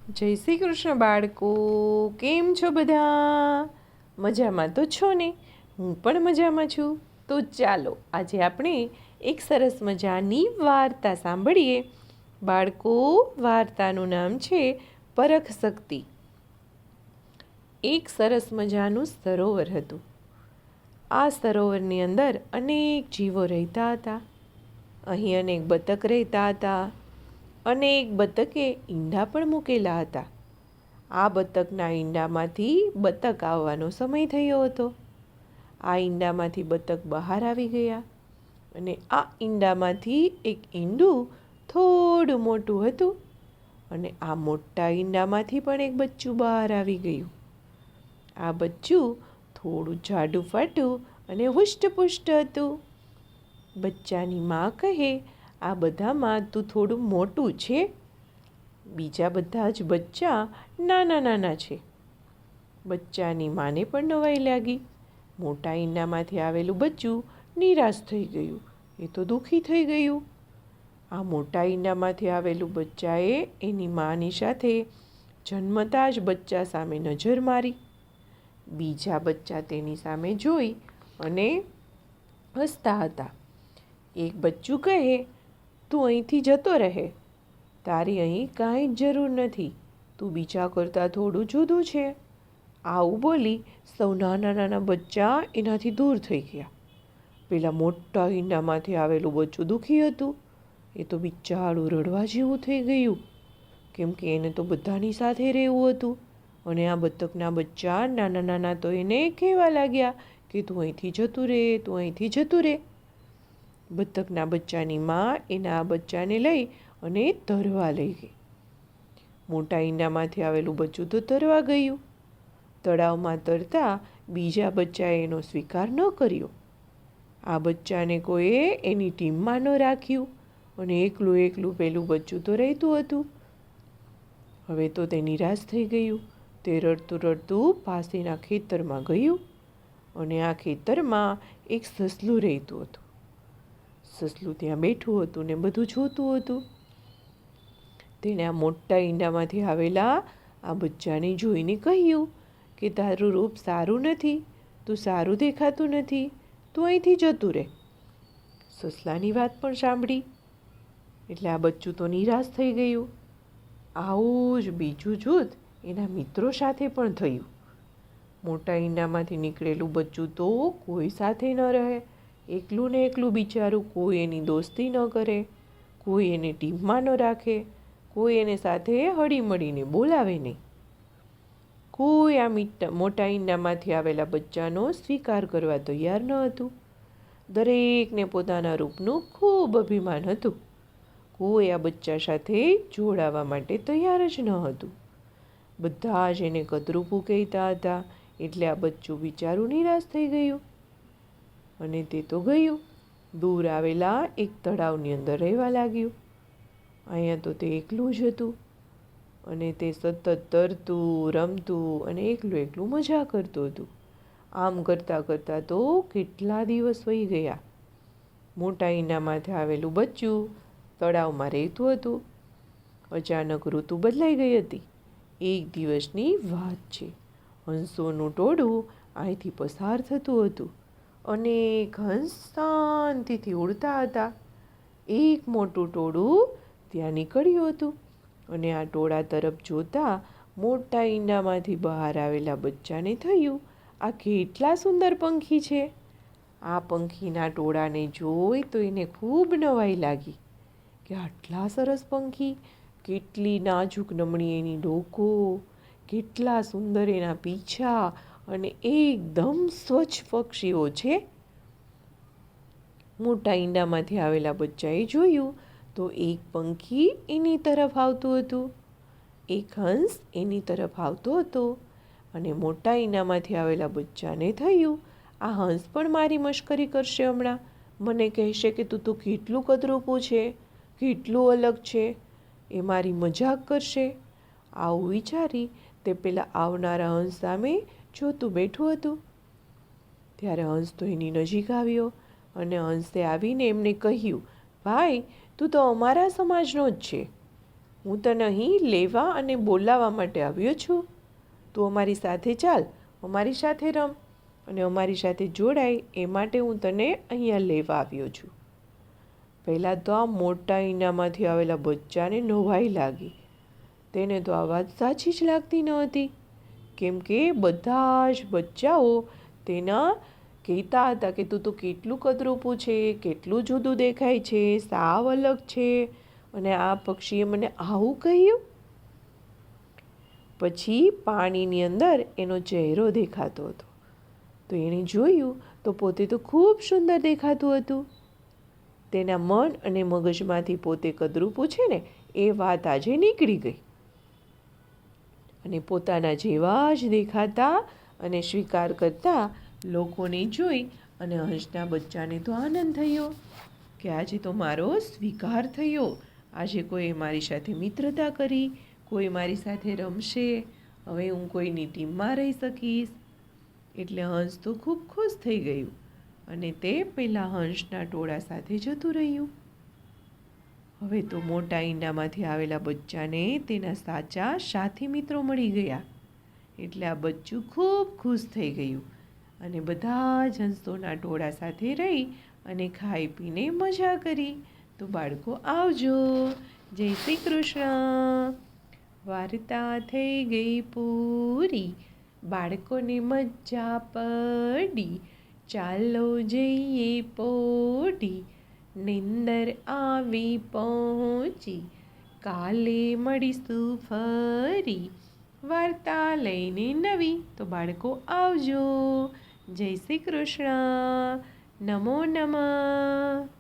જય શ્રી કૃષ્ણ બાળકો, કેમ છો બધા? મજામાં તો છો ને? હું પણ મજામાં છું. તો ચાલો આજે આપણે એક સરસ મજાની વાર્તા સાંભળીએ. બાળકો, વાર્તાનું નામ છે પરખ શક્તિ. એક સરસ મજાનું સરોવર હતું. આ સરોવરની અંદર અનેક જીવો રહેતા હતા. અહીં અનેક બતક રહેતા હતા. અને એક બતકે ઈંડા પણ મૂકેલા હતા. આ બતકના ઈંડામાંથી બતક આવવાનો સમય થયો હતો. આ ઈંડામાંથી બતક બહાર આવી ગયા અને આ ઈંડામાંથી એક ઈંડું થોડું મોટું હતું અને આ મોટા ઈંડામાંથી પણ એક બચ્ચું બહાર આવી ગયું. આ બચ્ચું થોડું જાડું ફાટું અને હુષ્ટપુષ્ટ હતું. બચ્ચાની માં કહે, આ બધામાં તું થોડું મોટું છે. બીજા બધા જ બચ્ચા નાના નાના છે. બચ્ચાની માને પણ નવાઈ લાગી. મોટા ઈંડામાંથી આવેલું બચ્ચું નિરાશ થઈ ગયું. એ તો દુઃખી થઈ ગયું. આ મોટા ઈંડામાંથી આવેલું બચ્ચાએ એની માની સાથે જન્મતા જ બચ્ચા સામે નજર મારી. બીજા બચ્ચા તેની સામે જોઈ અને હસતા હતા. એક બચ્ચું કહે, તું અહીંથી જતો રહે. તારી અહીં કાંઈ જ જરૂર નથી. તું બીજા કરતાં થોડું જુદું છે. આવું બોલી સૌ નાના નાના બચ્ચા એનાથી દૂર થઈ ગયા. પેલા મોટા ઈંડામાંથી આવેલું બચ્ચું દુઃખી હતું. એ તો બિચારું રડવા જેવું થઈ ગયું, કેમ કે એને તો બધાની સાથે રહેવું હતું. અને આ બતકના બચ્ચા નાના નાના તો એને કહેવા લાગ્યા કે તું અહીંથી જતું રહે, તું અહીંથી જતું રહે. બતકના બચ્ચાની માં એના આ બચ્ચાને લઈ અને તરવા લઈ ગઈ. મોટા ઈંડામાંથી આવેલું બચ્ચું તો તરવા ગયું. તળાવમાં તરતા બીજા બચ્ચાએ એનો સ્વીકાર ન કર્યો. આ બચ્ચાને કોઈએ એની ટીમમાં ન રાખ્યું અને એકલું એકલું પેલું બચ્ચું તો રહેતું હતું. હવે તો તે નિરાશ થઈ ગયું. તે રડતું રડતું પાસેના ખેતરમાં ગયું અને આ ખેતરમાં એક સસલું રહેતું હતું. સસલું ત્યાં બેઠું હતું ને બધું જોતું હતું. તેણે આ મોટા ઈંડામાંથી આવેલા આ બચ્ચાને જોઈને કહ્યું કે તારું રૂપ સારું નથી, તું સારું દેખાતું નથી, તું અહીંથી જતું રહે. સસલાની વાત પણ સાંભળી એટલે આ બચ્ચું તો નિરાશ થઈ ગયું. આવું જ બીજું જૂથ એના મિત્રો સાથે પણ થયું. મોટા ઈંડામાંથી નીકળેલું બચ્ચું તો કોઈ સાથે ન રહે. એકલું ને એકલું બિચારું, કોઈ એની દોસ્તી ન કરે, કોઈ એને ટીમમાં ન રાખે, કોઈ એને સાથે હળીમળીને બોલાવે નહીં. કોઈ આ મોટા ઈંડામાંથી આવેલા બચ્ચાનો સ્વીકાર કરવા તૈયાર ન હતું. દરેકને પોતાના રૂપનું ખૂબ અભિમાન હતું. કોઈ આ બચ્ચા સાથે જોડાવા માટે તૈયાર જ ન હતું. બધા જ એને કદરૂપું કહેતા હતા. એટલે આ બચ્ચું બિચારું નિરાશ થઈ ગયું અને તે તો ગયું. દૂર આવેલા એક તળાવની અંદર રહેવા લાગ્યું. અહીંયા તો તે એકલું જ હતું અને તે સતત તરતું રમતું અને એકલું એકલું મજા કરતું હતું. આમ કરતાં કરતાં તો કેટલા દિવસ વહી ગયા. મોટા ઈંડામાંથી આવેલું બચ્ચું તળાવમાં રહેતું હતું. અચાનક ઋતુ બદલાઈ ગઈ હતી. એક દિવસની વાત છે. હંસોનું ટોળું અહીંથી પસાર થતું હતું. અનેક હંસ શાંતિથી ઉડતા હતા. એક મોટું ટોળું ત્યાં નીકળ્યું હતું અને આ ટોળા તરફ જોતા મોટા ઈંડામાંથી બહાર આવેલા બચ્ચાને થયું, આ કેટલા સુંદર પંખી છે. આ પંખીના ટોળાને જોઈ તો એને ખૂબ નવાઈ લાગી કે આટલા સરસ પંખી, કેટલી નાજુક નમણી એની ડોકો, કેટલા સુંદર એના પીછા અને એકદમ સ્વચ્છ પક્ષીઓ છે. મોટા ઈંડામાંથી આવેલા બચ્ચાએ જોયું તો એક પંખી એની તરફ આવતું હતું. એક હંસ એની તરફ આવતો હતો અને મોટા ઈંડામાંથી આવેલા બચ્ચાને થયું, આ હંસ પણ મારી મશ્કરી કરશે હમણાં. મને કહેશે કે તું તો કેટલું કદરૂપું છે, કેટલું અલગ છે, એ મારી મજાક કરશે. આવું વિચારી તે પેલા આવનારા હંસ સામે જોતું બેઠું હતું. ત્યારે હંસ તો એની નજીક આવ્યો અને હંસે આવીને એમને કહ્યું, ભાઈ તું તો અમારા સમાજનો જ છે. હું તને અહીં લેવા અને બોલાવવા માટે આવ્યો છું. તું અમારી સાથે ચાલ, અમારી સાથે રમ અને અમારી સાથે જોડાય એ માટે હું તને અહીંયા લેવા આવ્યો છું. પહેલાં તો આ મોટા ઈંડામાંથી આવેલા બચ્ચાને નવાઈ લાગી. તેને તો આ વાત સાચી જ લાગતી ન હતી, કેમ કે બધા જ બચ્ચાઓ તેના કહેતા હતા કે તું તો કેટલું કદરૂપું છે, કેટલું જુદું દેખાય છે, સાવ અલગ છે, અને આ પક્ષીએ મને આવું કહ્યું. પછી પાણીની અંદર એનો ચહેરો દેખાતો હતો, તો એણે જોયું તો પોતે તો ખૂબ સુંદર દેખાતું હતું. તેના મન અને મગજમાંથી પોતે કદરૂપું છે ને એ વાત આજે નીકળી ગઈ, અને પોતાના જેવા જ દેખાતા અને સ્વીકાર કરતા લોકોને જોઈ અને હંસના બચ્ચાને તો આનંદ થયો કે આજે તો મારો સ્વીકાર થયો, આજે કોઈ મારી સાથે મિત્રતા કરી, કોઈ મારી સાથે રમશે, હવે હું કોઈની ટીમમાં રહી શકીશ. એટલે હંસ તો ખૂબ ખુશ થઈ ગયું અને તે પેલા હંસના ટોળા સાથે જતું રહ્યું. હવે તો મોટા ઈંડામાંથી આવેલા બચ્ચાને તેના સાચા સાથી મિત્રો મળી ગયા, એટલે આ બચ્ચું ખૂબ ખુશ થઈ ગયું અને બધા જ હંસોના ટોળા સાથે રહી અને ખાઈ પીને મજા કરી. તો બાળકો આવજો. જય શ્રી કૃષ્ણ. વાર્તા થઈ ગઈ પૂરી, બાળકોને મજા પડી, ચાલો જઈએ પોઢી, નિંદર આવી પહોંચી, કાલે મળીશું ફરી વાર્તા લઈને નવી. તો બાળકો આવજો. જય શ્રી કૃષ્ણ. નમો નમઃ.